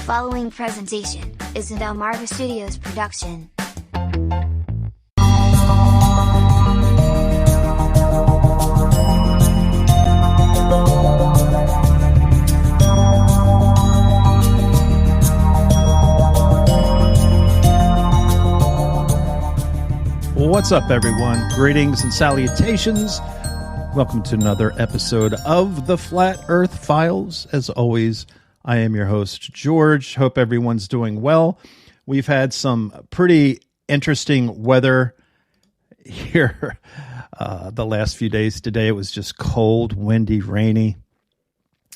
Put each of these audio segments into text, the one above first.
following presentation is an Delmarva Studios production. What's up, everyone? Greetings and salutations. Welcome to another episode of the Flat Earth Files. As always, I am your host, George. Hope everyone's doing well. We've had some pretty interesting weather here the last few days. Today it was just cold, windy, rainy.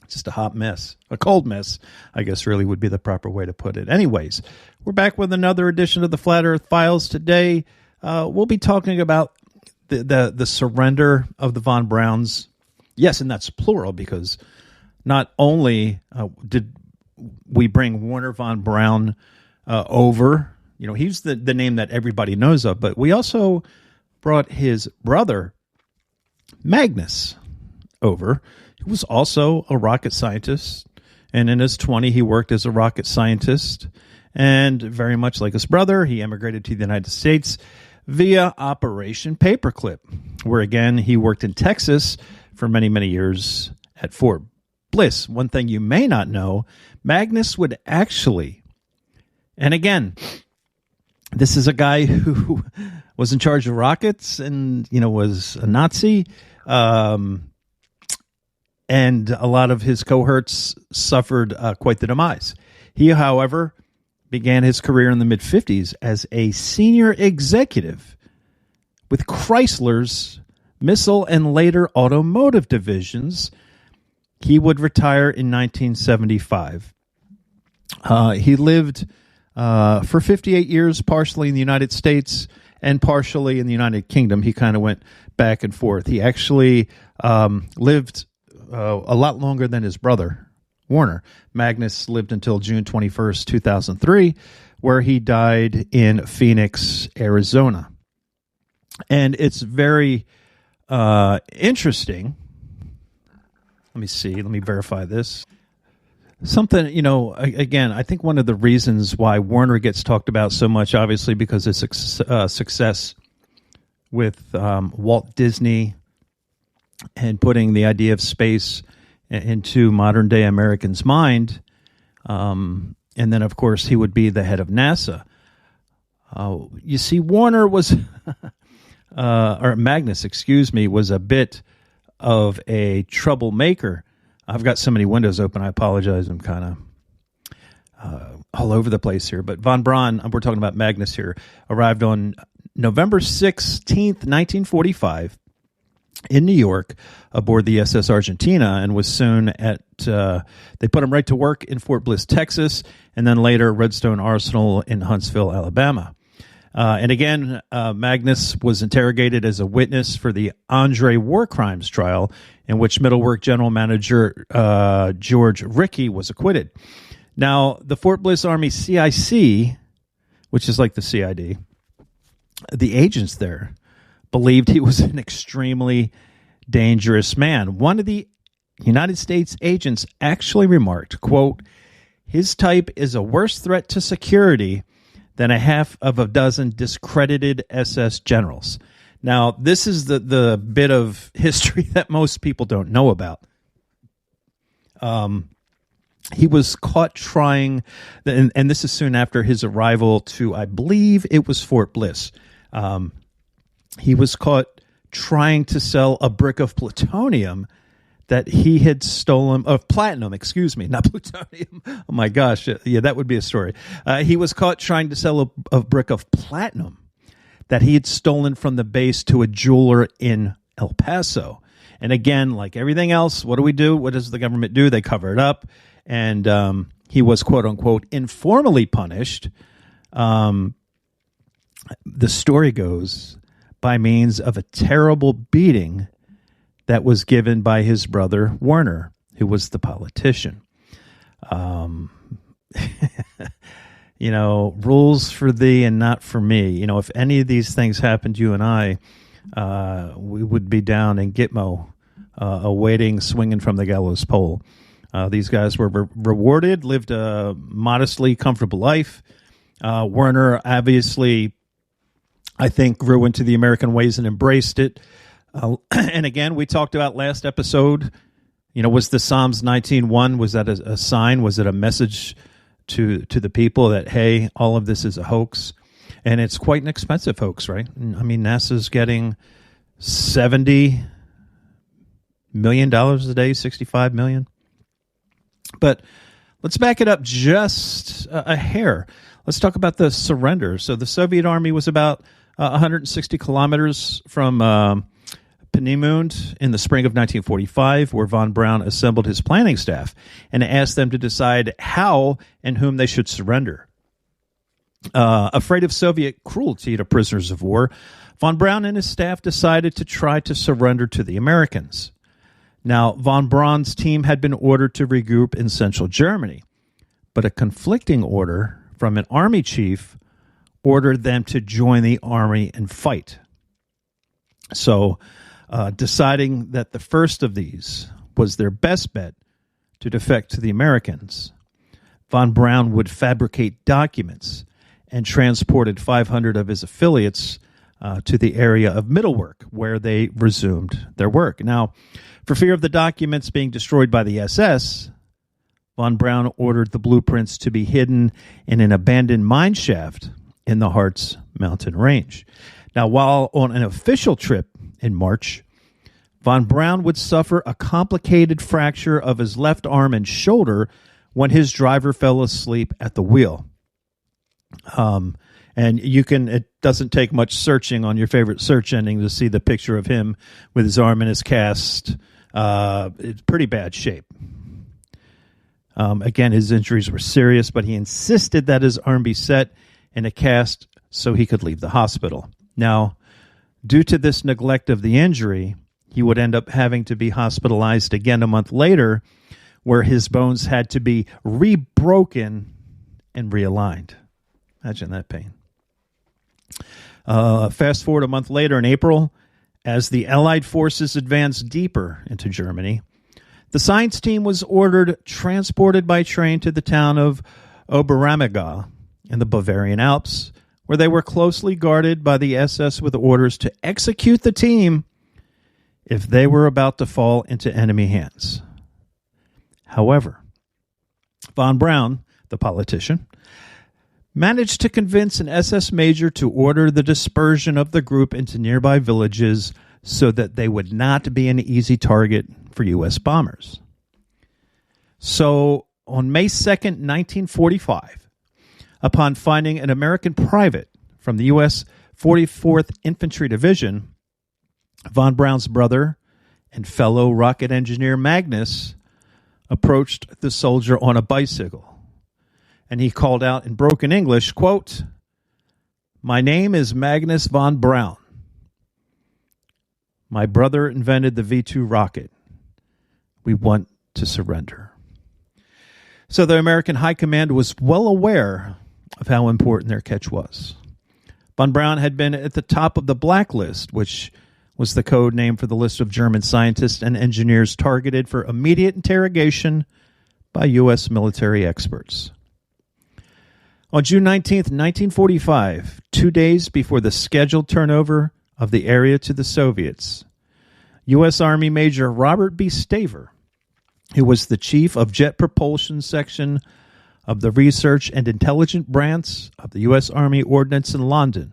Just a hot mess. A cold mess, I guess really would be the proper way to put it. Anyways, we're back with another edition of the Flat Earth Files today. We'll be talking about the surrender of the von Brauns. Yes, and that's plural because not only did we bring Wernher von Braun over, you know, he's the name that everybody knows of, but we also brought his brother, Magnus, over, who was also a rocket scientist. And in his 20s, he worked as a rocket scientist. And very much like his brother, he emigrated to the United States via Operation Paperclip, where, again, he worked in Texas for many, many years at Fort Bliss. One thing you may not know, Magnus would actually, and again, this is a guy who was in charge of rockets and, you know, was a Nazi, and a lot of his cohorts suffered quite the demise. He, however, began his career in the mid-50s as a senior executive with Chrysler's missile and later automotive divisions. He would retire in 1975. He lived for 58 years, partially in the United States and partially in the United Kingdom. He kind of went back and forth. He actually lived a lot longer than his brother, Wernher. Magnus lived until June 21st, 2003, where he died in Phoenix, Arizona. And it's very interesting. Let me see. Let me verify this. Something, you know, again, I think one of the reasons why Wernher gets talked about so much, obviously, because of success with Walt Disney and putting the idea of space into modern-day Americans' mind. And then, of course, he would be the head of NASA. You see, Wernher was, or Magnus, excuse me, was a bit of a troublemaker. I've got so many windows open, I apologize. I'm kind of all over the place here. But von Braun, we're talking about Magnus here, arrived on November 16th, 1945, in New York aboard the SS Argentina, and was soon they put him right to work in Fort Bliss, Texas, and then later Redstone Arsenal in Huntsville, Alabama. And again, Magnus was interrogated as a witness for the Andre war crimes trial, in which Middlework General Manager George Rickey was acquitted. Now, the Fort Bliss Army CIC, which is like the CID, the agents there believed he was an extremely dangerous man. One of the United States agents actually remarked, quote, "His type is a worse threat to security than a half of a dozen discredited SS generals." Now, this is the bit of history that most people don't know about. He was caught trying, and this is soon after his arrival to, I believe it was Fort Bliss. He was caught trying to sell a brick of plutonium that he had stolen, of platinum, excuse me, not plutonium. Oh my gosh, yeah, that would be a story. He was caught trying to sell a brick of platinum that he had stolen from the base to a jeweler in El Paso. And again, like everything else, what do we do? What does the government do? They cover it up. And he was, quote unquote, informally punished. The story goes by means of a terrible beating that was given by his brother, Wernher, who was the politician. You know, rules for thee and not for me. You know, if any of these things happened to you and I, we would be down in Gitmo, awaiting swinging from the gallows pole. These guys were rewarded, lived a modestly comfortable life. Werner obviously, I think, grew into the American ways and embraced it. And again, we talked about last episode, was the Psalms 19:1, was that a sign? Was it a message to the people that, hey, all of this is a hoax? And it's quite an expensive hoax, right? I mean, NASA's getting $70 million a day, $65 million. But let's back it up just a hair. Let's talk about the surrender. So the Soviet Army was about 160 kilometers from Peenemünde in the spring of 1945, where von Braun assembled his planning staff and asked them to decide how and whom they should surrender. Afraid of Soviet cruelty to prisoners of war, von Braun and his staff decided to try to surrender to the Americans. Now, von Braun's team had been ordered to regroup in central Germany, but a conflicting order from an army chief ordered them to join the army and fight. So, deciding that the first of these was their best bet to defect to the Americans, von Braun would fabricate documents and transported 500 of his affiliates to the area of Mittelwerk, where they resumed their work. Now, for fear of the documents being destroyed by the SS, von Braun ordered the blueprints to be hidden in an abandoned mine shaft in the Harz mountain range. Now, while on an official trip in March, von Braun would suffer a complicated fracture of his left arm and shoulder when his driver fell asleep at the wheel. And it doesn't take much searching on your favorite search engine to see the picture of him with his arm in his cast. It's pretty bad shape. Again, his injuries were serious, but he insisted that his arm be set in a cast so he could leave the hospital. Now, due to this neglect of the injury, he would end up having to be hospitalized again a month later, where his bones had to be rebroken and realigned. Imagine that pain. Fast forward a month later in April, as the Allied forces advanced deeper into Germany, the science team was transported by train to the town of Oberammergau in the Bavarian Alps, where they were closely guarded by the SS with orders to execute the team if they were about to fall into enemy hands. However, von Braun, the politician, managed to convince an SS major to order the dispersion of the group into nearby villages so that they would not be an easy target for U.S. bombers. So, on May 2nd, 1945, upon finding an American private from the U.S. 44th Infantry Division, von Braun's brother and fellow rocket engineer Magnus approached the soldier on a bicycle. And he called out in broken English, quote, "My name is Magnus von Braun. My brother invented the V-2 rocket. We want to surrender." So the American High Command was well aware of how important their catch was. Von Braun had been at the top of the blacklist, which was the code name for the list of German scientists and engineers targeted for immediate interrogation by U.S. military experts. On June 19th, 1945, 2 days before the scheduled turnover of the area to the Soviets, U.S. Army Major Robert B. Staver, who was the chief of Jet Propulsion Section of the Research and Intelligence Branch of the U.S. Army Ordnance in London,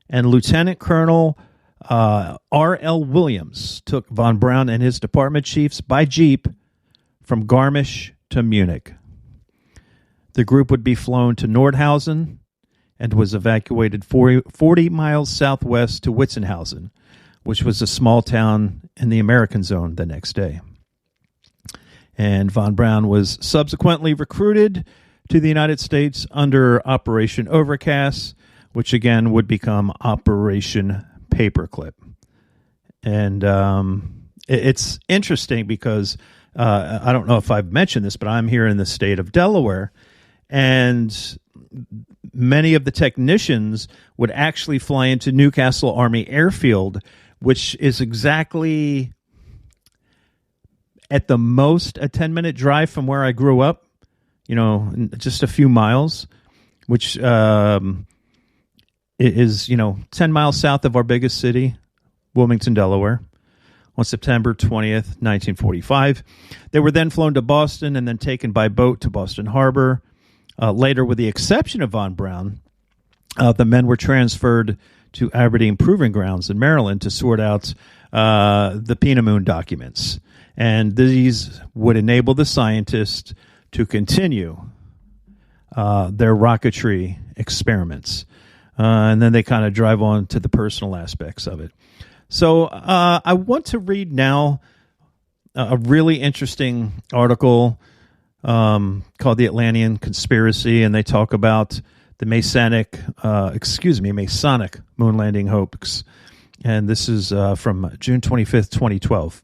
and Lieutenant Colonel R.L. Williams took von Braun and his department chiefs by jeep from Garmisch to Munich. The group would be flown to Nordhausen and was evacuated 40 miles southwest to Witzenhausen, which was a small town in the American zone the next day. And von Braun was subsequently recruited to the United States under Operation Overcast, which again would become Operation Paperclip. And it's interesting because I don't know if I've mentioned this, but I'm here in the state of Delaware, and many of the technicians would actually fly into Newcastle Army Airfield, which is exactly at the most a 10-minute drive from where I grew up, just a few miles, which is 10 miles south of our biggest city, Wilmington, Delaware, on September 20th, 1945. They were then flown to Boston and then taken by boat to Boston Harbor. Later, with the exception of von Braun, the men were transferred to Aberdeen Proving Grounds in Maryland to sort out the Peanut documents. And these would enable the scientists to continue their rocketry experiments. And then they kind of drive on to the personal aspects of it. So I want to read now a really interesting article called The Atlantean Conspiracy, and they talk about the Masonic moon landing hoax. And this is from June 25th, 2012.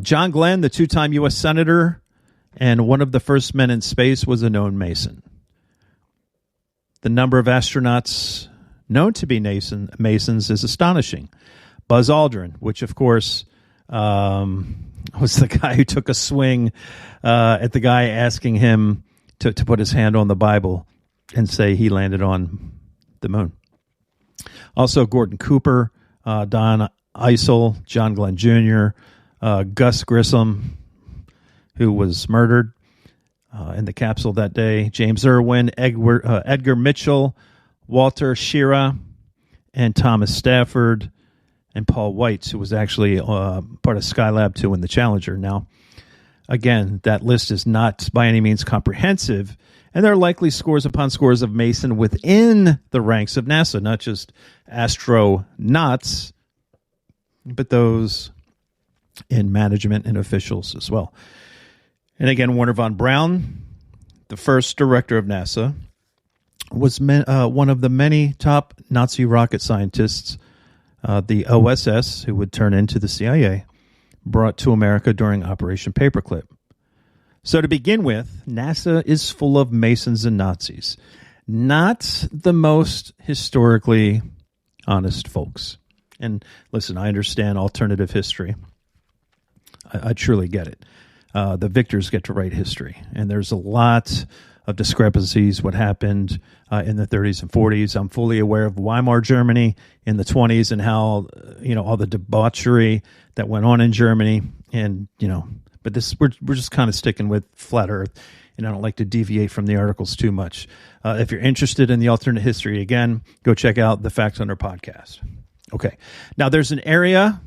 John Glenn, the two-time U.S. Senator and one of the first men in space, was a known Mason. The number of astronauts known to be Masons is astonishing. Buzz Aldrin, which of course was the guy who took a swing at the guy asking him to put his hand on the Bible and say he landed on the moon. Also, Gordon Cooper, Don Eisel, John Glenn Jr., Gus Grissom, who was murdered in the capsule that day, James Irwin, Edgar Mitchell, Walter Schirra, and Thomas Stafford, and Paul Weitz, who was actually part of Skylab 2 and the Challenger. Now, again, that list is not by any means comprehensive, and there are likely scores upon scores of Mason within the ranks of NASA, not just astronauts, but those in management and officials as well. And again, Wernher von Braun, the first director of NASA, was one of the many top Nazi rocket scientists the OSS, who would turn into the CIA, brought to America during Operation Paperclip. So to begin with, NASA is full of Masons and Nazis. Not the most historically honest folks. And listen, I understand alternative history. I truly get it. The victors get to write history. And there's a lot of discrepancies, what happened in the 30s and 40s. I'm fully aware of Weimar Germany in the 20s and how, all the debauchery that went on in Germany. And, but we're just kind of sticking with flat Earth. And I don't like to deviate from the articles too much. If you're interested in the alternate history, again, go check out the Facts Under podcast. Okay. Now there's an area,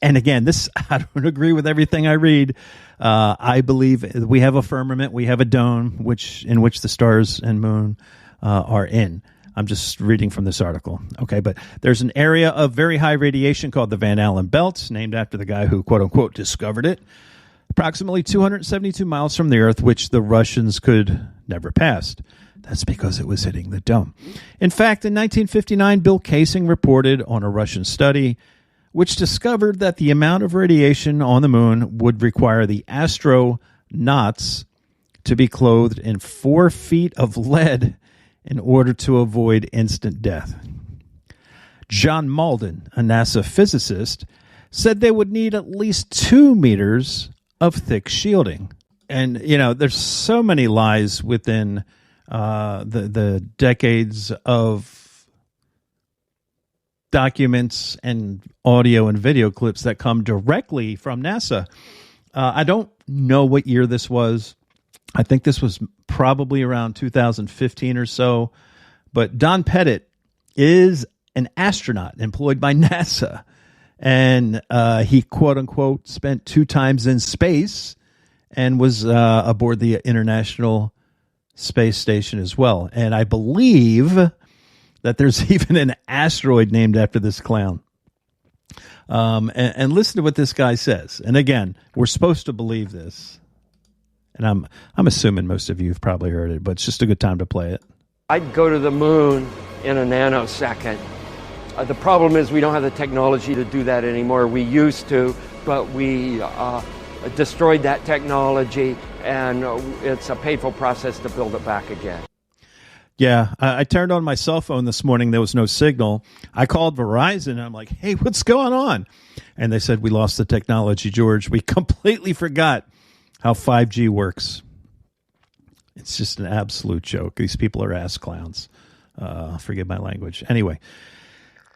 and again, I don't agree with everything I read. I believe we have a firmament, we have a dome, in which the stars and moon are in. I'm just reading from this article. Okay, but there's an area of very high radiation called the Van Allen Belt, named after the guy who, quote unquote, discovered it, approximately 272 miles from the Earth, which the Russians could never pass. That's because it was hitting the dome. In fact, in 1959, Bill Kaysing reported on a Russian study which discovered that the amount of radiation on the moon would require the astronauts to be clothed in 4 feet of lead in order to avoid instant death. John Malden, a NASA physicist, said they would need at least 2 meters of thick shielding. And, there's so many lies within the decades of documents and audio and video clips that come directly from NASA. I don't know what year this was. I think this was probably around 2015 or so. But Don Pettit is an astronaut employed by NASA. And he, quote unquote, spent 2 times in space and was aboard the International Space Station as well. And I believe that there's even an asteroid named after this clown. And listen to what this guy says. And again, we're supposed to believe this. And I'm assuming most of you have probably heard it, but it's just a good time to play it. I'd go to the moon in a nanosecond. The problem is we don't have the technology to do that anymore. We used to, but we destroyed that technology, and it's a painful process to build it back again. Yeah, I turned on my cell phone this morning. There was no signal. I called Verizon, and I'm like, hey, what's going on? And they said, we lost the technology, George. We completely forgot how 5G works. It's just an absolute joke. These people are ass clowns. Forgive my language. Anyway,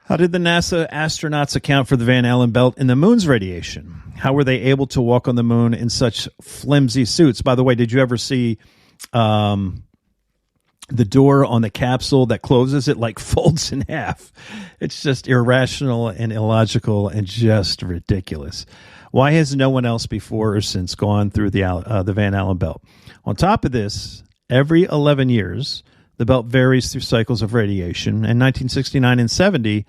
how did the NASA astronauts account for the Van Allen belt in the moon's radiation? How were they able to walk on the moon in such flimsy suits? By the way, did you ever see the door on the capsule that closes? It like folds in half. It's just irrational and illogical and just ridiculous. Why has no one else before or since gone through the Van Allen belt? On top of this, every 11 years, the belt varies through cycles of radiation. In 1969 and 70,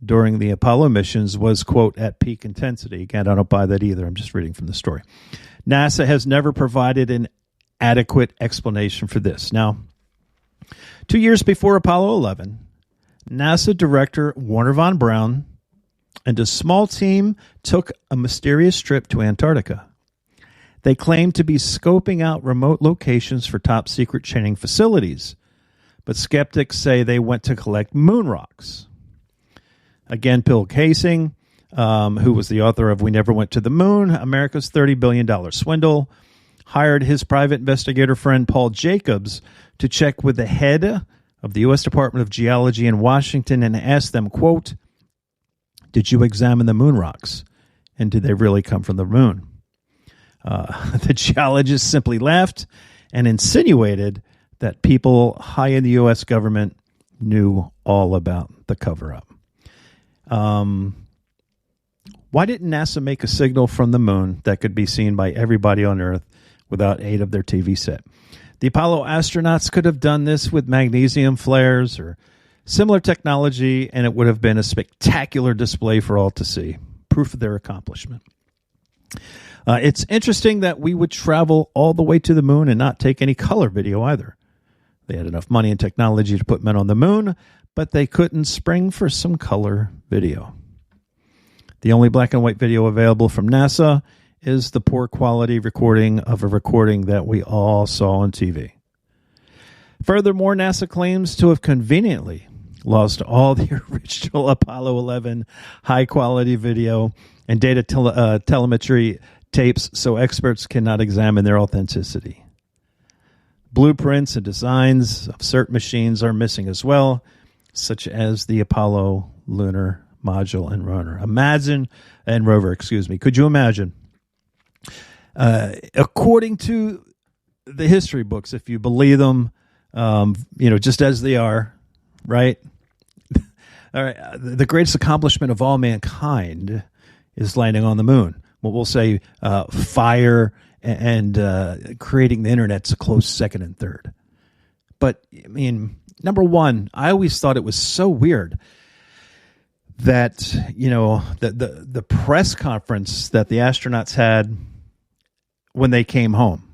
during the Apollo missions, was, quote, at peak intensity. Again, I don't buy that either. I'm just reading from the story. NASA has never provided an adequate explanation for this. Now, 2 years before Apollo 11, NASA Director Wernher von Braun and a small team took a mysterious trip to Antarctica. They claimed to be scoping out remote locations for top-secret training facilities, but skeptics say they went to collect moon rocks. Again, Bill Casing, who was the author of We Never Went to the Moon, America's $30 billion swindle, hired his private investigator friend Paul Jacobs to check with the head of the U.S. Department of Geology in Washington and ask them, quote, did you examine the moon rocks? And did they really come from the moon? The geologist simply laughed and insinuated that people high in the U.S. government knew all about the cover-up. Why didn't NASA make a signal from the moon that could be seen by everybody on Earth without aid of their TV set? The Apollo astronauts could have done this with magnesium flares or similar technology, and it would have been a spectacular display for all to see. Proof of their accomplishment. It's interesting that we would travel all the way to the moon and not take any color video either. They had enough money and technology to put men on the moon, but they couldn't spring for some color video. The only black and white video available from NASA is the poor quality recording of a recording that we all saw on TV. Furthermore, NASA claims to have conveniently lost all the original Apollo 11 high-quality video and data telemetry tapes, so experts cannot examine their authenticity. Blueprints and designs of certain machines are missing as well, such as the Apollo lunar module and rover. Could you imagine? According to the history books, if you believe them, just as they are, right? All right. The greatest accomplishment of all mankind is landing on the moon. What we'll say, fire and creating the internet's a close second and third. But I mean, number one, I always thought it was so weird that the press conference that the astronauts had when they came home,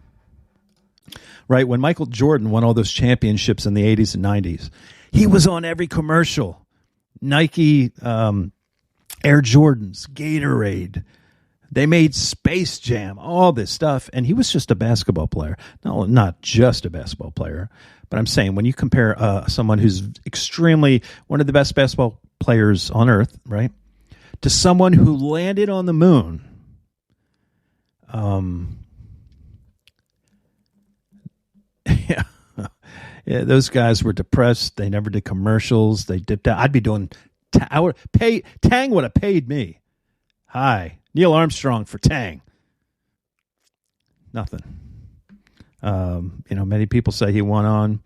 right? When Michael Jordan won all those championships in the 80s and 90s, he was on every commercial. Nike, Air Jordans, Gatorade. They made Space Jam, all this stuff, and he was just a basketball player. No, not just a basketball player, but I'm saying when you compare someone who's extremely one of the best basketball players on Earth, right, to someone who landed on the moon, yeah, those guys were depressed. They never did commercials. They dipped out. I'd be doing. Tang would have paid me. Hi, Neil Armstrong for Tang. Nothing. Many people say he went on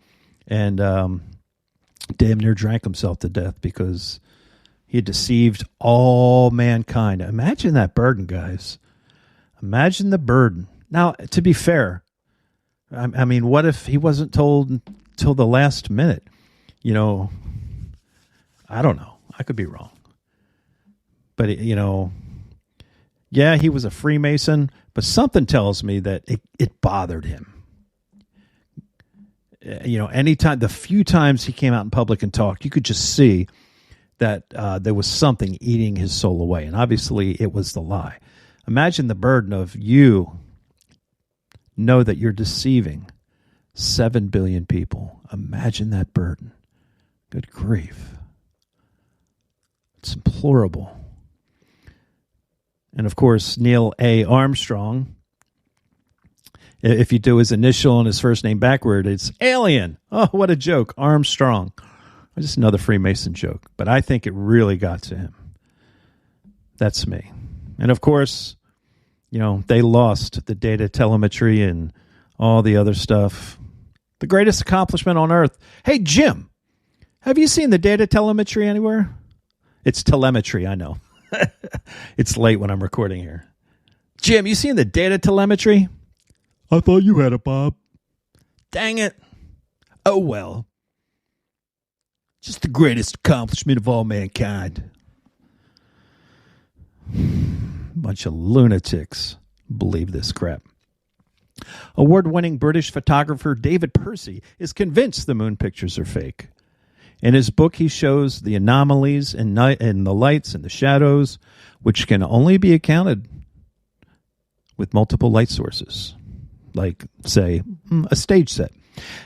and damn near drank himself to death because he deceived all mankind. Imagine that burden, guys. Imagine the burden. Now, to be fair, I mean, what if he wasn't told until the last minute? I don't know. I could be wrong. But, yeah, he was a Freemason, but something tells me that it bothered him. Anytime, the few times he came out in public and talked, you could just see that there was something eating his soul away. And obviously it was the lie. Imagine the burden of you know that you're deceiving 7 billion people. Imagine that burden. Good grief. It's implorable. And of course, Neil A. Armstrong, if you do his initial and his first name backward, it's alien. Oh, what a joke. Armstrong. Just another Freemason joke. But I think it really got to him. That's me. And of course, they lost the data telemetry and all the other stuff. The greatest accomplishment on Earth. Hey, Jim, have you seen the data telemetry anywhere? It's telemetry, I know. It's late when I'm recording here. Jim, you seen the data telemetry? I thought you had it, Bob. Dang it. Oh, well. Just the greatest accomplishment of all mankind. Bunch of lunatics believe this crap. Award-winning British photographer David Percy is convinced the moon pictures are fake. In his book, he shows the anomalies in the lights and the shadows, which can only be accounted with multiple light sources, like, say, a stage set.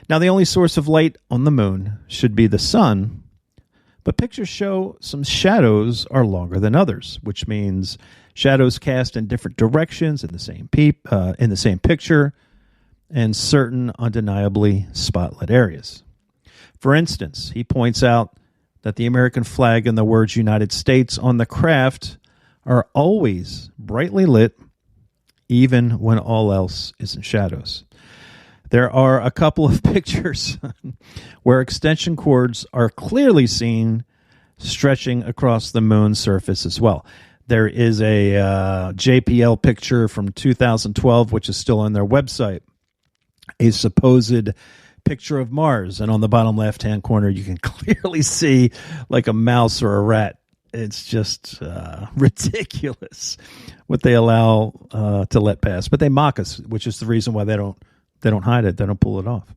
Now, the only source of light on the moon should be the sun, but pictures show some shadows are longer than others, which means shadows cast in different directions in the same picture, and certain undeniably spotlit areas. For instance, he points out that the American flag and the words United States on the craft are always brightly lit, even when all else is in shadows. There are a couple of pictures where extension cords are clearly seen stretching across the moon's surface as well. There is a JPL picture from 2012, which is still on their website, a supposed picture of Mars. And on the bottom left-hand corner, you can clearly see like a mouse or a rat. It's just ridiculous what they allow to let pass. But they mock us, which is the reason why they don't hide it. They don't pull it off.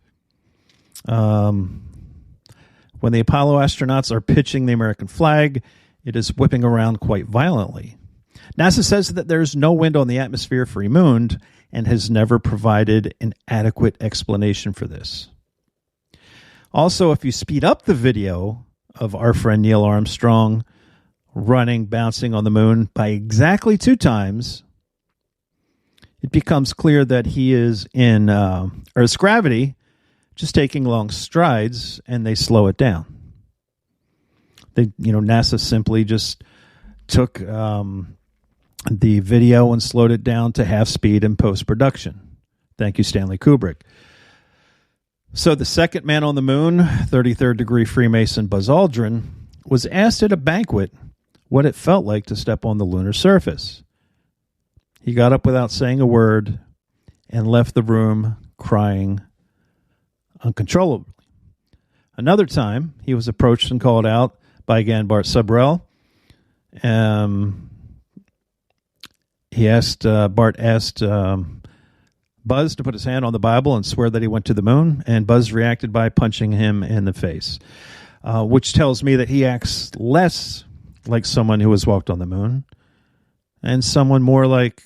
When the Apollo astronauts are pitching the American flag, it is whipping around quite violently. NASA says that there's no wind on the atmosphere for a moon and has never provided an adequate explanation for this. Also, if you speed up the video of our friend Neil Armstrong bouncing on the moon by exactly 2 times, it becomes clear that he is in Earth's gravity, just taking long strides, and they slow it down. NASA simply just took the video and slowed it down to half speed in post-production. Thank you, Stanley Kubrick. So the second man on the moon, 33rd degree Freemason Buzz Aldrin, was asked at a banquet what it felt like to step on the lunar surface. He got up without saying a word and left the room crying uncontrollably. Another time, he was approached and called out by, again, Bart Subrell. Bart asked Buzz to put his hand on the Bible and swear that he went to the moon, and Buzz reacted by punching him in the face, which tells me that he acts less like someone who has walked on the moon and someone more like,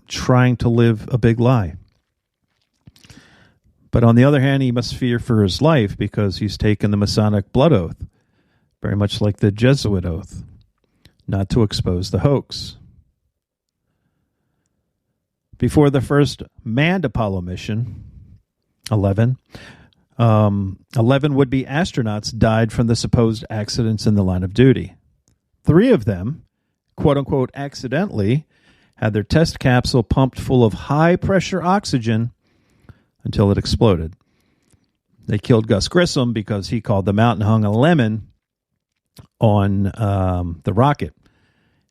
trying to live a big lie. But on the other hand, he must fear for his life because he's taken the Masonic blood oath, very much like the Jesuit oath, not to expose the hoax. Before the first manned Apollo mission, 11 would-be astronauts died from the supposed accidents in the line of duty. 3 of them, quote-unquote, accidentally, had their test capsule pumped full of high-pressure oxygen until it exploded. They killed Gus Grissom because he called them out and hung a lemon on the rocket.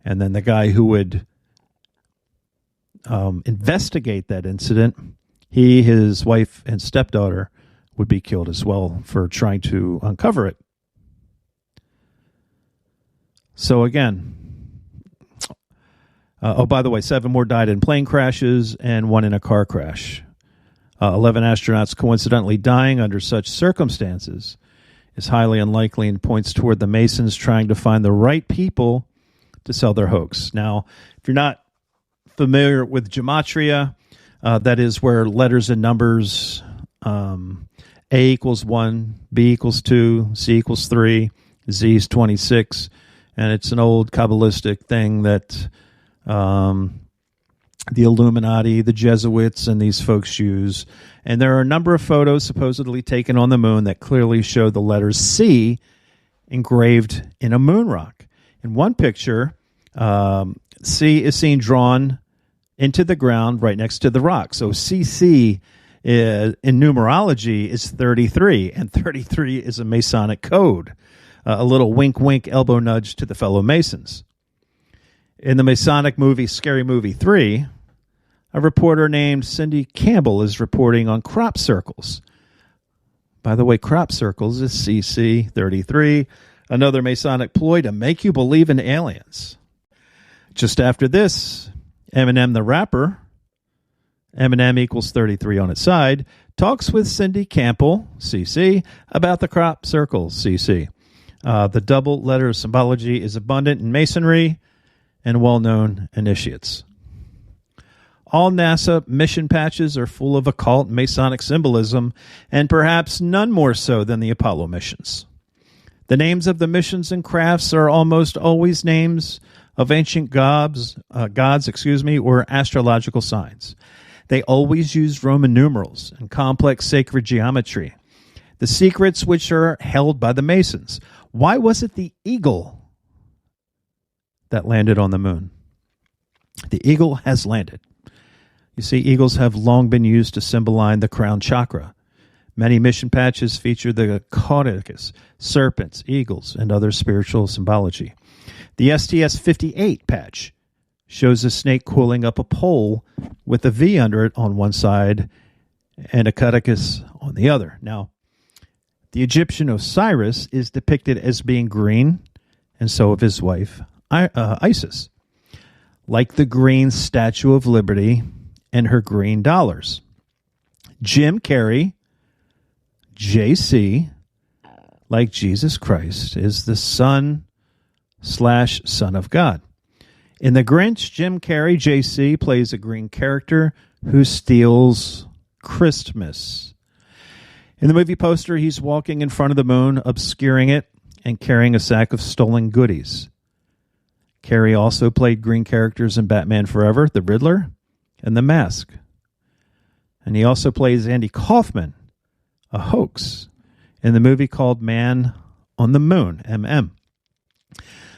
And then the guy who would investigate that incident, he, his wife, and stepdaughter would be killed as well for trying to uncover it. So again, by the way, 7 more died in plane crashes and 1 in a car crash. 11 astronauts coincidentally dying under such circumstances is highly unlikely and points toward the Masons trying to find the right people to sell their hoax. Now, if you're not familiar with gematria, that is where letters and numbers A equals 1, B equals 2, C equals 3, Z is 26. And it's an old Kabbalistic thing that the Illuminati, the Jesuits, and these folks use. And there are a number of photos supposedly taken on the moon that clearly show the letters C engraved in a moon rock. In one picture, C is seen drawn into the ground right next to the rock. So CC in numerology is 33, and 33 is a Masonic code. A little wink, wink, elbow nudge to the fellow Masons. In the Masonic movie Scary Movie 3, a reporter named Cindy Campbell is reporting on crop circles. By the way, crop circles is CC 33, another Masonic ploy to make you believe in aliens. Just after this, Eminem the rapper, Eminem equals 33 on its side, talks with Cindy Campbell, CC, about the crop circles, CC. The double letter symbology is abundant in Masonry and well-known initiates. All NASA mission patches are full of occult Masonic symbolism, and perhaps none more so than the Apollo missions. The names of the missions and crafts are almost always names of ancient gods, or astrological signs. They always use Roman numerals and complex sacred geometry, the secrets which are held by the Masons. Why was it the eagle that landed on the moon? The eagle has landed. You see, eagles have long been used to symbolize the crown chakra. Many mission patches feature the caudicus, serpents, eagles, and other spiritual symbology. The STS-58 patch shows a snake coiling up a pole with a V under it on one side and a caudicus on the other. Now, the Egyptian Osiris is depicted as being green, and so of his wife, Isis, like the green Statue of Liberty and her green dollars. Jim Carrey, JC, like Jesus Christ, is the Son of God. In The Grinch, Jim Carrey, JC, plays a green character who steals Christmas. In the movie poster, he's walking in front of the moon, obscuring it, and carrying a sack of stolen goodies. Carrey also played green characters in Batman Forever, The Riddler, and The Mask. And he also plays Andy Kaufman, a hoax, in the movie called Man on the Moon, MM,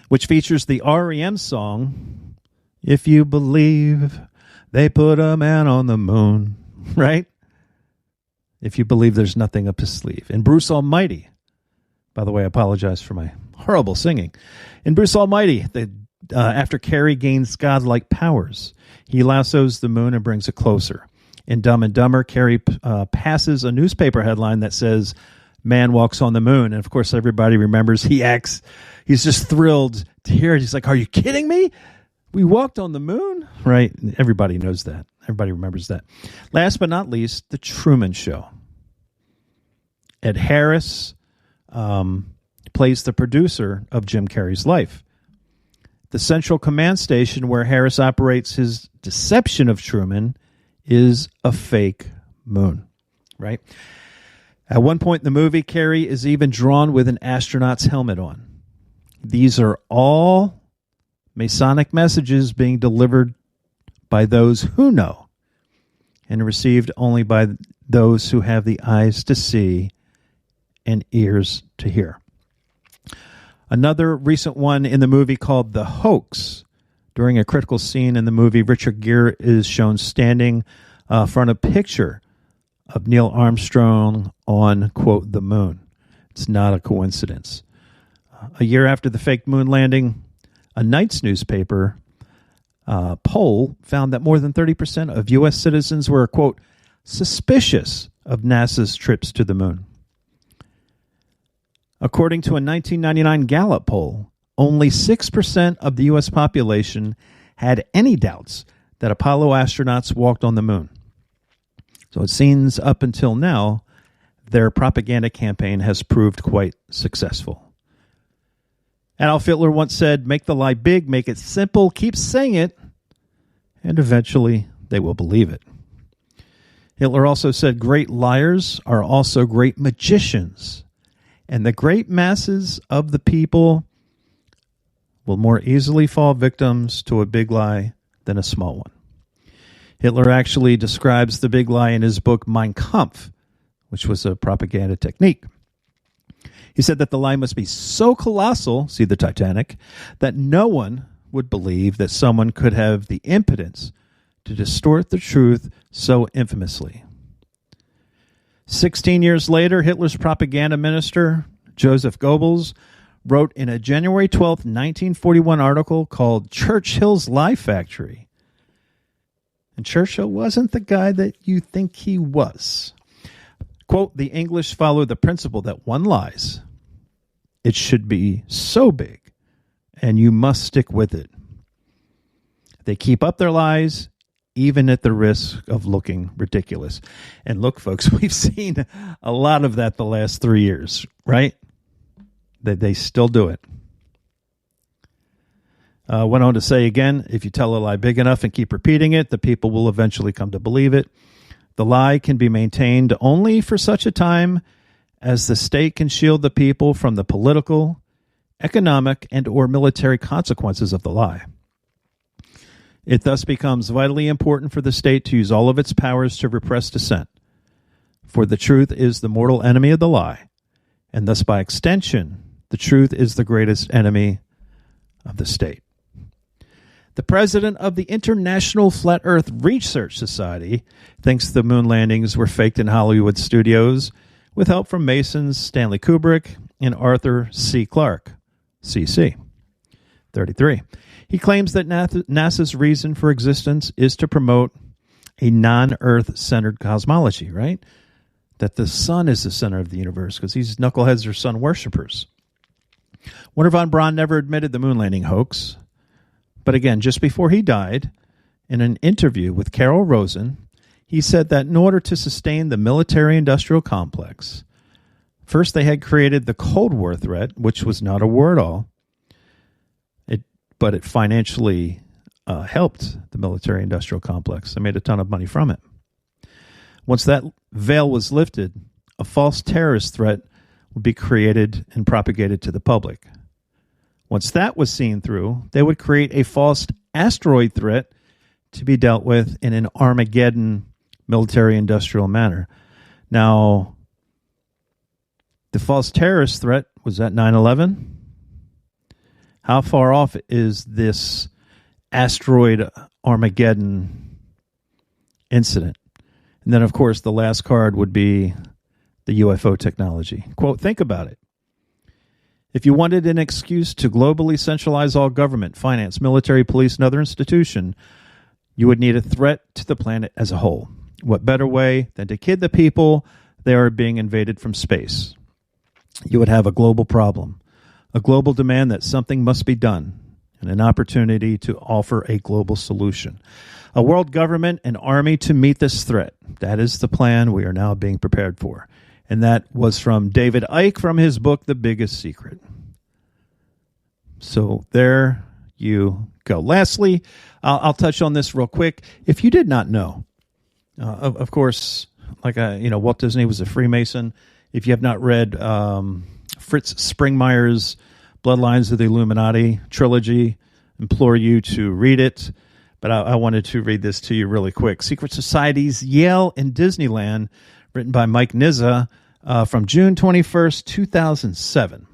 which features the REM song, If You Believe They Put a Man on the Moon, right? If you believe there's nothing up his sleeve. In Bruce Almighty, by the way, I apologize for my horrible singing. In Bruce Almighty, after Carrey gains godlike powers, he lassos the moon and brings it closer. In Dumb and Dumber, Carrey passes a newspaper headline that says, "Man walks on the moon." And of course, everybody remembers he's just thrilled to hear it. He's like, "Are you kidding me? We walked on the moon?" Right? Everybody knows that. Everybody remembers that. Last but not least, The Truman Show. Ed Harris plays the producer of Jim Carrey's life. The central command station where Harris operates his deception of Truman is a fake moon, right? At one point in the movie, Carrey is even drawn with an astronaut's helmet on. These are all Masonic messages being delivered by those who know and received only by those who have the eyes to see and ears to hear. Another recent one in the movie called The Hoax. During a critical scene in the movie, Richard Gere is shown standing in front of a picture of Neil Armstrong on, quote, the moon. It's not a coincidence. A year after the fake moon landing, a Knight's newspaper poll found that more than 30% of U.S. citizens were, quote, suspicious of NASA's trips to the moon. According to a 1999 Gallup poll, only 6% of the U.S. population had any doubts that Apollo astronauts walked on the moon. So it seems up until now, their propaganda campaign has proved quite successful. Adolf Hitler once said, "Make the lie big, make it simple, keep saying it, and eventually they will believe it." Hitler also said great liars are also great magicians, and the great masses of the people will more easily fall victims to a big lie than a small one. Hitler actually describes the big lie in his book Mein Kampf, which was a propaganda technique. He said that the lie must be so colossal, see the Titanic, that no one would believe that someone could have the impotence to distort the truth so infamously. 16 years later, Hitler's propaganda minister, Joseph Goebbels, wrote in a January 12, 1941 article called Churchill's Lie Factory. And Churchill wasn't the guy that you think he was. Quote, the English follow the principle that one lies. It should be so big, and you must stick with it. They keep up their lies, even at the risk of looking ridiculous. And look, folks, we've seen a lot of that the last 3 years, right? That they still do it. Went on to say again, if you tell a lie big enough and keep repeating it, the people will eventually come to believe it. The lie can be maintained only for such a time as the state can shield the people from the political, economic, and or military consequences of the lie. It thus becomes vitally important for the state to use all of its powers to repress dissent. For the truth is the mortal enemy of the lie, and thus by extension, the truth is the greatest enemy of the state. The president of the International Flat Earth Research Society thinks the moon landings were faked in Hollywood studios with help from Masons Stanley Kubrick and Arthur C. Clarke, CC. 33. He claims that NASA's reason for existence is to promote a non-Earth centered cosmology, right? That the sun is the center of the universe because these knuckleheads are sun worshippers. Wernher von Braun never admitted the moon landing hoax. But again, just before he died, in an interview with Carol Rosen, he said that in order to sustain the military-industrial complex, first they had created the Cold War threat, which was not a war at all, but it financially helped the military-industrial complex. They made a ton of money from it. Once that veil was lifted, a false terrorist threat would be created and propagated to the public. Once that was seen through, they would create a false asteroid threat to be dealt with in an Armageddon military-industrial manner. Now, the false terrorist threat was at 9/11. How far off is this asteroid Armageddon incident? And then, of course, the last card would be the UFO technology. Quote, think about it. If you wanted an excuse to globally centralize all government, finance, military, police, and other institution, you would need a threat to the planet as a whole. What better way than to kid the people they are being invaded from space? You would have a global problem, a global demand that something must be done, and an opportunity to offer a global solution. A world government and army to meet this threat. That is the plan we are now being prepared for. And that was from David Icke from his book, The Biggest Secret. So there you go. Lastly, I'll touch on this real quick. If you did not know, of course, Walt Disney was a Freemason. If you have not read Fritz Springmeier's Bloodlines of the Illuminati trilogy, implore you to read it. But I wanted to read this to you really quick. Secret Societies, Yale and Disneyland, written by Mike Nizza from June 21st, 2007.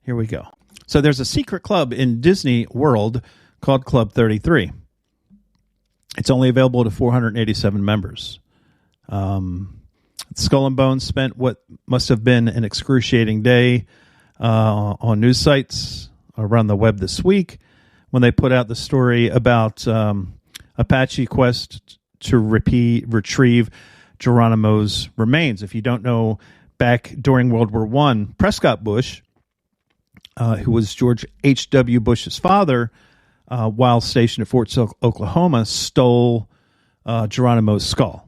Here we go. So there's a secret club in Disney World called Club 33. It's only available to 487 members. Skull and Bones spent what must have been an excruciating day on news sites around the web this week when they put out the story about Apache quest to retrieve Geronimo's remains. If you don't know, back during World War I, Prescott Bush, who was George H.W. Bush's father, while stationed at Fort Sill, Oklahoma, stole Geronimo's skull.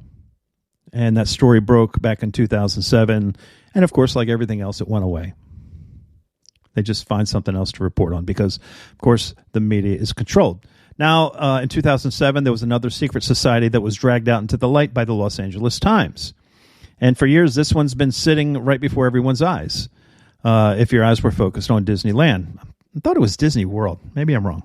And that story broke back in 2007. And of course, like everything else, it went away. They just find something else to report on because, of course, the media is controlled. Now, in 2007, there was another secret society that was dragged out into the light by the Los Angeles Times. And for years, this one's been sitting right before everyone's eyes, if your eyes were focused on Disneyland. I thought it was Disney World. Maybe I'm wrong.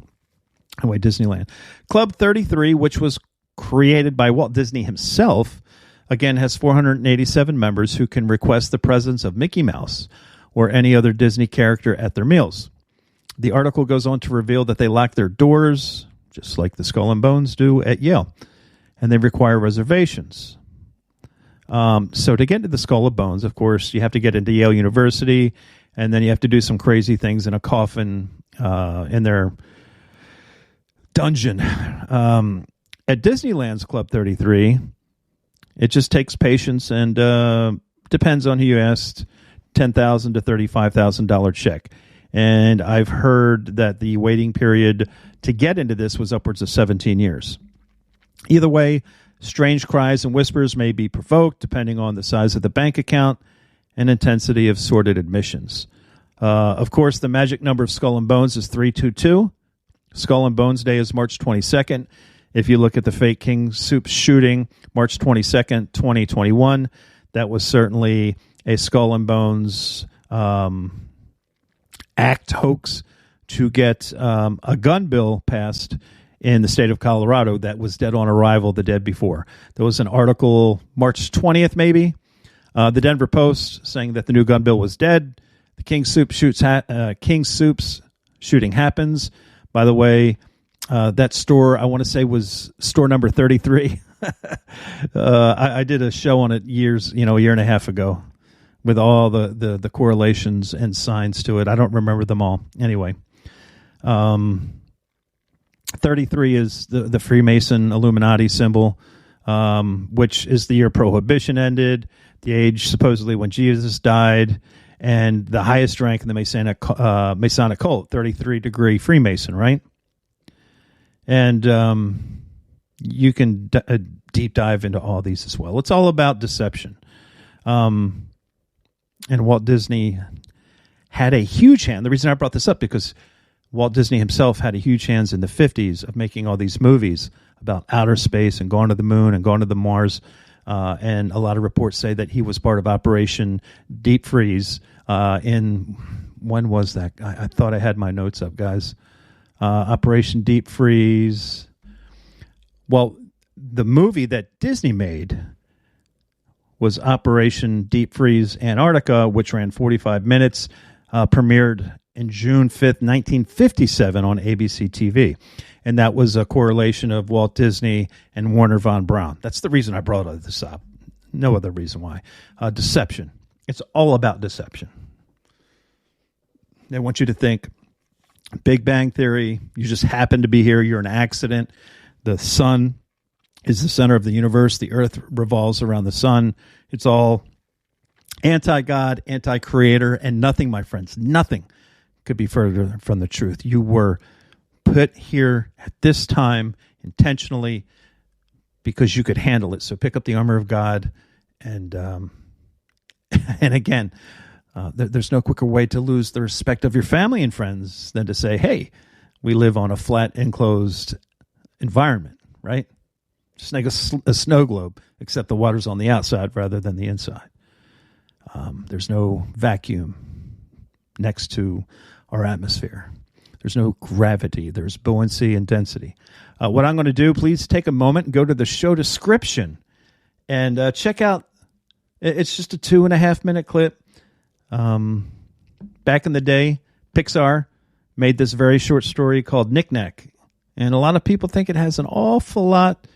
Anyway, Disneyland. Club 33, which was created by Walt Disney himself, again, has 487 members who can request the presence of Mickey Mouse or any other Disney character at their meals. The article goes on to reveal that they lock their doors, just like the Skull and Bones do at Yale, and they require reservations. So to get into the Skull and Bones, of course, you have to get into Yale University, and then you have to do some crazy things in a coffin in their dungeon. At Disneyland's Club 33, it just takes patience and depends on who you asked, $10,000 to $35,000 check. And I've heard that the waiting period to get into this was upwards of 17 years. Either way, strange cries and whispers may be provoked depending on the size of the bank account and intensity of sordid admissions. Of course, the magic number of Skull and Bones is 322. Skull and Bones Day is March 22nd. If you look at the fake King Soup shooting, March 22nd, 2021, that was certainly a Skull and Bones act hoax to get a gun bill passed in the state of Colorado that was dead on arrival the day before. There was an article March 20th, maybe, the Denver Post saying that the new gun bill was dead. The King Soup's shooting happens. By the way, that store, I want to say, was store number 33. I did a show on it a year and a half ago with all the correlations and signs to it. I don't remember them all. Anyway, 33 is the Freemason Illuminati symbol, which is the year Prohibition ended, the age supposedly when Jesus died, and the highest rank in the Masonic cult, 33-degree Freemason, right? And you can deep dive into all these as well. It's all about deception. And Walt Disney had a huge hand. The reason I brought this up because Walt Disney himself had a huge hand in the 50s of making all these movies about outer space and going to the moon and going to the Mars. And a lot of reports say that he was part of Operation Deep Freeze when was that? I thought I had my notes up, guys. Operation Deep Freeze. Well, the movie that Disney made was Operation Deep Freeze Antarctica, which ran 45 minutes, premiered in June 5th, 1957 on ABC TV. And that was a correlation of Walt Disney and Warner von Braun. That's the reason I brought this up. No other reason why. Deception. It's all about deception. They want you to think Big Bang Theory, you just happen to be here, you're an accident. The sun is the center of the universe. The earth revolves around the sun. It's all anti-God, anti-creator, and nothing, my friends, nothing could be further from the truth. You were put here at this time intentionally because you could handle it. So pick up the armor of God and again, there's no quicker way to lose the respect of your family and friends than to say, hey, we live on a flat, enclosed environment, right? Just like a snow globe, except the water's on the outside rather than the inside. There's no vacuum next to our atmosphere. There's no gravity. There's buoyancy and density. What I'm going to do, please take a moment and go to the show description and check out, it's just a 2.5-minute clip. Back in the day, Pixar made this very short story called Knick Knack. And a lot of people think it has an awful lot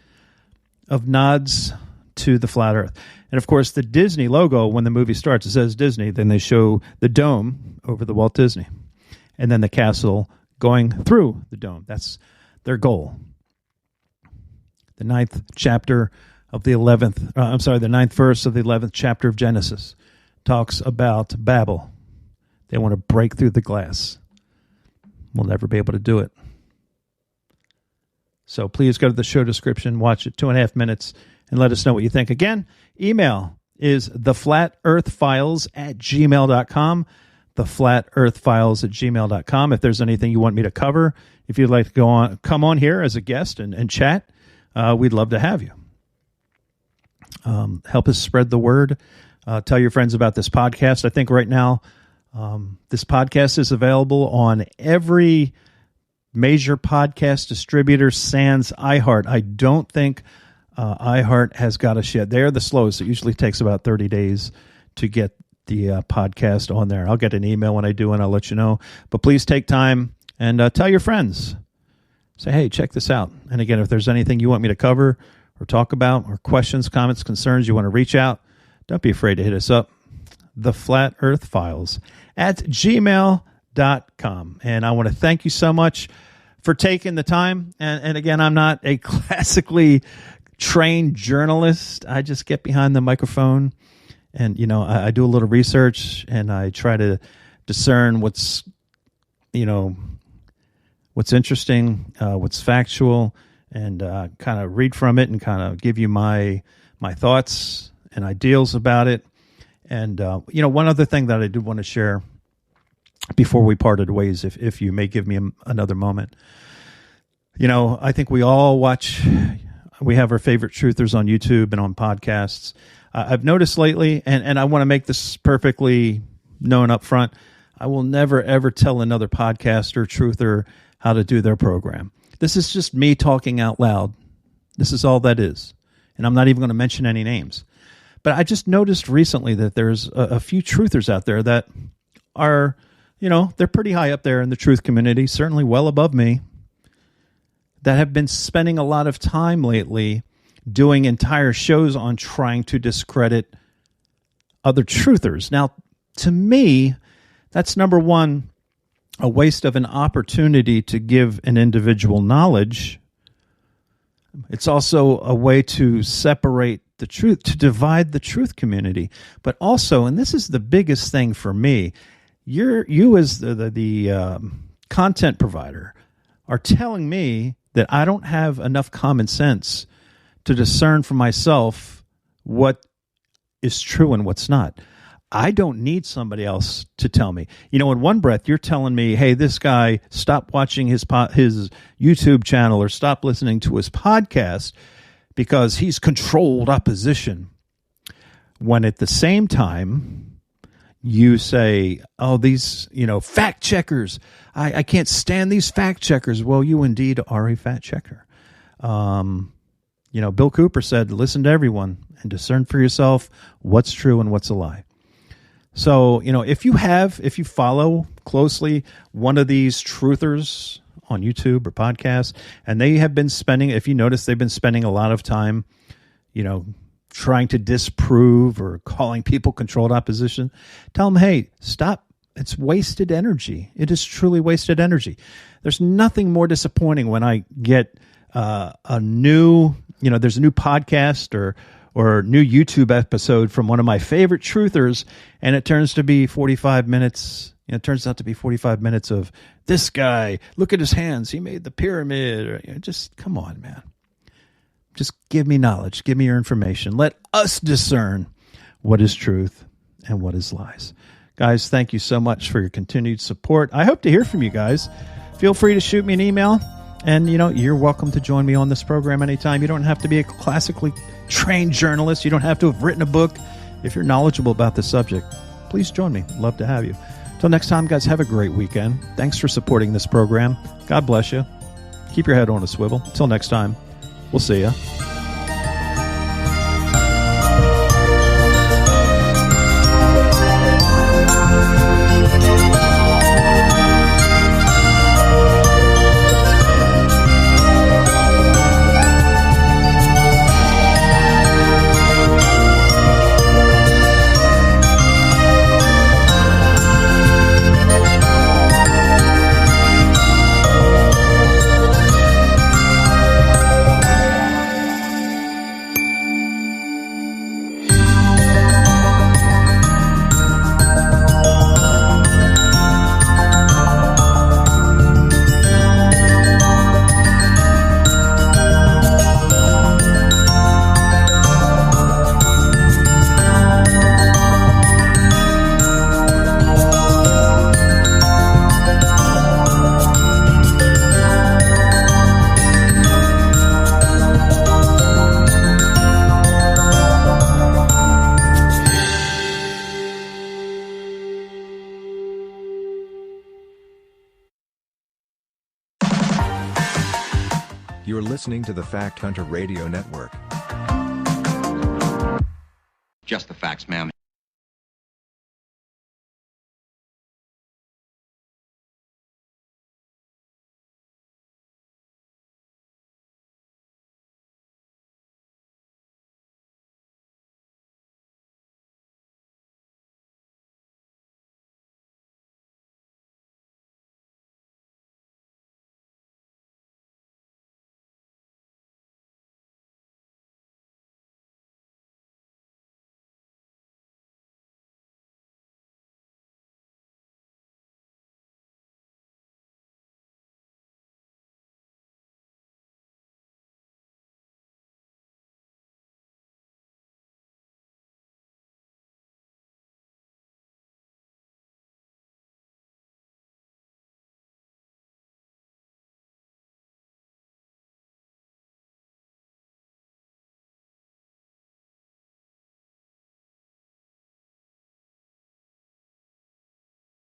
of nods to the flat earth. And of course, the Disney logo, when the movie starts, it says Disney. Then they show the dome over the Walt Disney. And then the castle going through the dome. That's their goal. The ninth verse of the 11th chapter of Genesis talks about Babel. They want to break through the glass. We'll never be able to do it. So please go to the show description, watch it 2.5 minutes, and let us know what you think. Again, email is theflatearthfiles@gmail.com, theflatearthfiles@gmail.com. If there's anything you want me to cover if you'd like to come on here as a guest and chat, we'd love to have you. Help us spread the word. Tell your friends about this podcast. I think right now this podcast is available on every major podcast distributor sans iHeart. I don't think iHeart has got us yet. They're the slowest. It usually takes about 30 days to get the podcast on there. I'll get an email when I do, and I'll let you know. But please take time and tell your friends. Say, hey, check this out. And again, if there's anything you want me to cover or talk about, or questions, comments, concerns, you want to reach out, don't be afraid to hit us up. The Flat Earth Files at gmail.com. And I want to thank you so much for taking the time. And again, I'm not a classically trained journalist. I just get behind the microphone and, I do a little research and I try to discern what's interesting, what's factual, and kind of read from it and kind of give you my thoughts and ideals about it. And, one other thing that I do want to share before we parted ways, if you may give me another moment. I think we all we have our favorite truthers on YouTube and on podcasts. I've noticed lately, and I want to make this perfectly known up front, I will never, ever tell another podcaster, truther, how to do their program. This is just me talking out loud. This is all that is. And I'm not even going to mention any names. But I just noticed recently that there's a few truthers out there that are, they're pretty high up there in the truth community, certainly well above me, that have been spending a lot of time lately doing entire shows on trying to discredit other truthers. Now, to me, that's number one, a waste of an opportunity to give an individual knowledge. It's also a way to separate the truth, to divide the truth community. But also, and this is the biggest thing for me, you as the content provider are telling me that I don't have enough common sense to discern for myself what is true and what's not. I don't need somebody else to tell me. In one breath, you're telling me, hey, this guy, stop watching his YouTube channel or stop listening to his podcast because he's controlled opposition. When at the same time, you say, oh, these, fact checkers. I can't stand these fact checkers. Well, you indeed are a fact checker. Bill Cooper said, listen to everyone and discern for yourself what's true and what's a lie. So, if you follow closely one of these truthers on YouTube or podcasts, and they have been spending, if you notice, they've been spending a lot of time, trying to disprove or calling people controlled opposition, tell them, hey, stop. It's wasted energy. It is truly wasted energy. There's nothing more disappointing when I get a new, there's a new podcast or new YouTube episode from one of my favorite truthers, and it turns to be 45 minutes. It turns out to be 45 minutes of this guy. Look at his hands. He made the pyramid. Or, just come on, man. Just give me knowledge. Give me your information. Let us discern what is truth and what is lies. Guys, thank you so much for your continued support. I hope to hear from you guys. Feel free to shoot me an email. And, you're welcome to join me on this program anytime. You don't have to be a classically trained journalist. You don't have to have written a book. If you're knowledgeable about the subject, please join me. Love to have you. Till next time, guys, have a great weekend. Thanks for supporting this program. God bless you. Keep your head on a swivel. Till next time, we'll see you. You're listening to the Fact Hunter Radio Network. Just the facts, ma'am.